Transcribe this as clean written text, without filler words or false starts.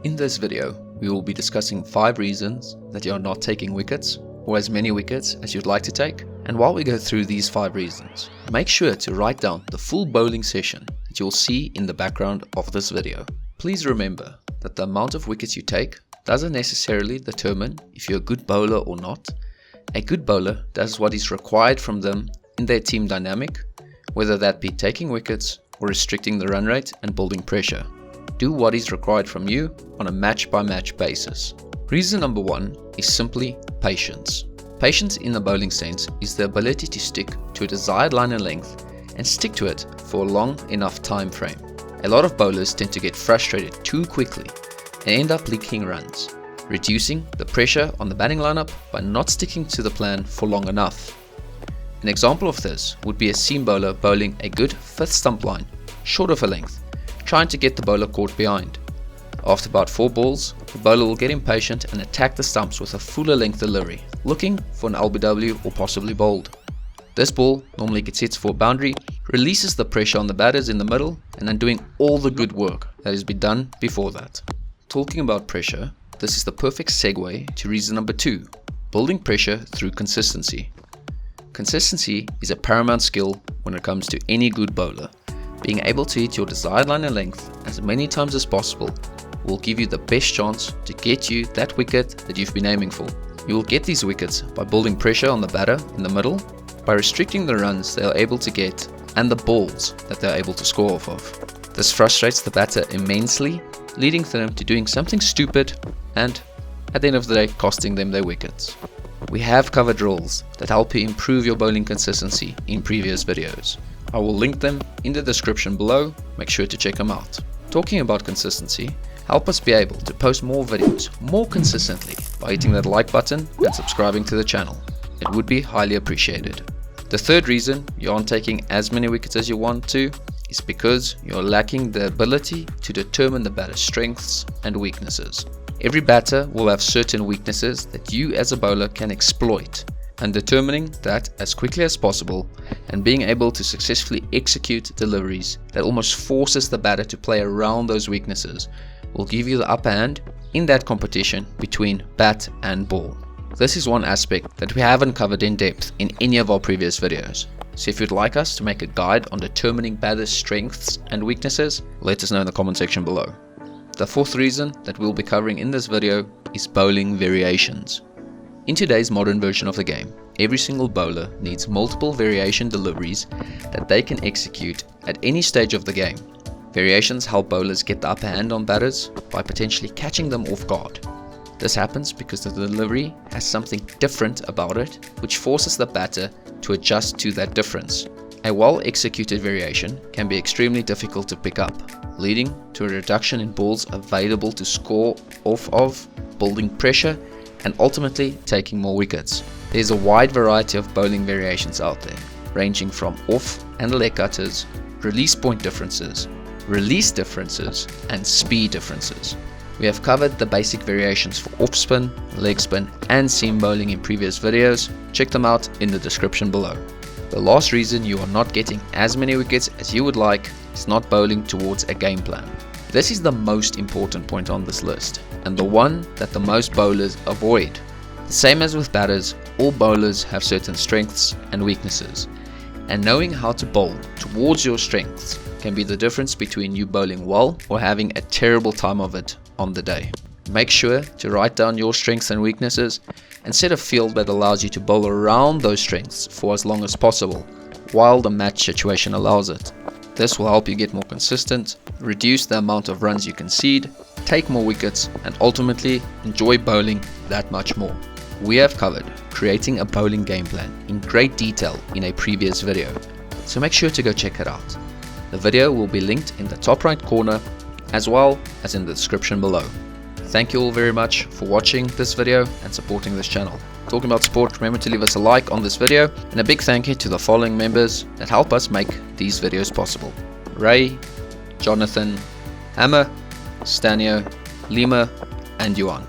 In this video, we will be discussing 5 reasons that you are not taking wickets, or as many wickets as you'd like to take. And while we go through these 5 reasons, make sure to write down the full bowling session that you'll see in the background of this video. Please remember that the amount of wickets you take doesn't necessarily determine if you're a good bowler or not. A good bowler does what is required from them in their team dynamic, whether that be taking wickets or restricting the run rate and building pressure. Do what is required from you on a match-by-match basis. Reason number 1 is simply patience. Patience in the bowling sense is the ability to stick to a desired line and length and stick to it for a long enough time frame. A lot of bowlers tend to get frustrated too quickly and end up leaking runs, reducing the pressure on the batting lineup by not sticking to the plan for long enough. An example of this would be a seam bowler bowling a good 5th stump line, short of a length, trying to get the bowler caught behind. After about 4 balls, the bowler will get impatient and attack the stumps with a fuller length delivery, looking for an LBW or possibly bowled. This ball normally gets hit for a boundary, releases the pressure on the batters in the middle, and undoing all the good work that has been done before that. Talking about pressure, this is the perfect segue to reason number 2, building pressure through consistency. Consistency is a paramount skill when it comes to any good bowler. Being able to hit your desired line and length as many times as possible will give you the best chance to get you that wicket that you've been aiming for. You will get these wickets by building pressure on the batter in the middle, by restricting the runs they are able to get and the balls that they are able to score off of. This frustrates the batter immensely, leading them to doing something stupid and, at the end of the day, costing them their wickets. We have covered rules that help you improve your bowling consistency in previous videos. I will link them in the description below, make sure to check them out. Talking about consistency, help us be able to post more videos more consistently by hitting that like button and subscribing to the channel. It would be highly appreciated. The third reason you aren't taking as many wickets as you want to is because you're lacking the ability to determine the batter's strengths and weaknesses. Every batter will have certain weaknesses that you as a bowler can exploit, and determining that as quickly as possible and being able to successfully execute deliveries that almost forces the batter to play around those weaknesses will give you the upper hand in that competition between bat and ball. This is one aspect that we haven't covered in depth in any of our previous videos. So if you'd like us to make a guide on determining batters' strengths and weaknesses, let us know in the comment section below. The fourth reason that we'll be covering in this video is bowling variations. In today's modern version of the game, every single bowler needs multiple variation deliveries that they can execute at any stage of the game. Variations help bowlers get the upper hand on batters by potentially catching them off guard. This happens because the delivery has something different about it, which forces the batter to adjust to that difference. A well-executed variation can be extremely difficult to pick up, leading to a reduction in balls available to score off of, building pressure, and ultimately taking more wickets. There's a wide variety of bowling variations out there, ranging from off and leg cutters, release point differences, release differences, and speed differences. We have covered the basic variations for off spin, leg spin, and seam bowling in previous videos. Check them out in the description below. The last reason you are not getting as many wickets as you would like is not bowling towards a game plan. This is the most important point on this list, and the one that the most bowlers avoid. The same as with batters, all bowlers have certain strengths and weaknesses, and knowing how to bowl towards your strengths can be the difference between you bowling well or having a terrible time of it on the day. Make sure to write down your strengths and weaknesses and set a field that allows you to bowl around those strengths for as long as possible, while the match situation allows it. This will help you get more consistent, reduce the amount of runs you concede, take more wickets, and ultimately enjoy bowling that much more. We have covered creating a bowling game plan in great detail in a previous video, so make sure to go check it out. The video will be linked in the top right corner as well as in the description below. Thank you all very much for watching this video and supporting this channel. Talking about sport, remember to leave us a like on this video, and a big thank you to the following members that help us make these videos possible: Ray, Jonathan, Hammer, Stanio, Lima, and Yuan.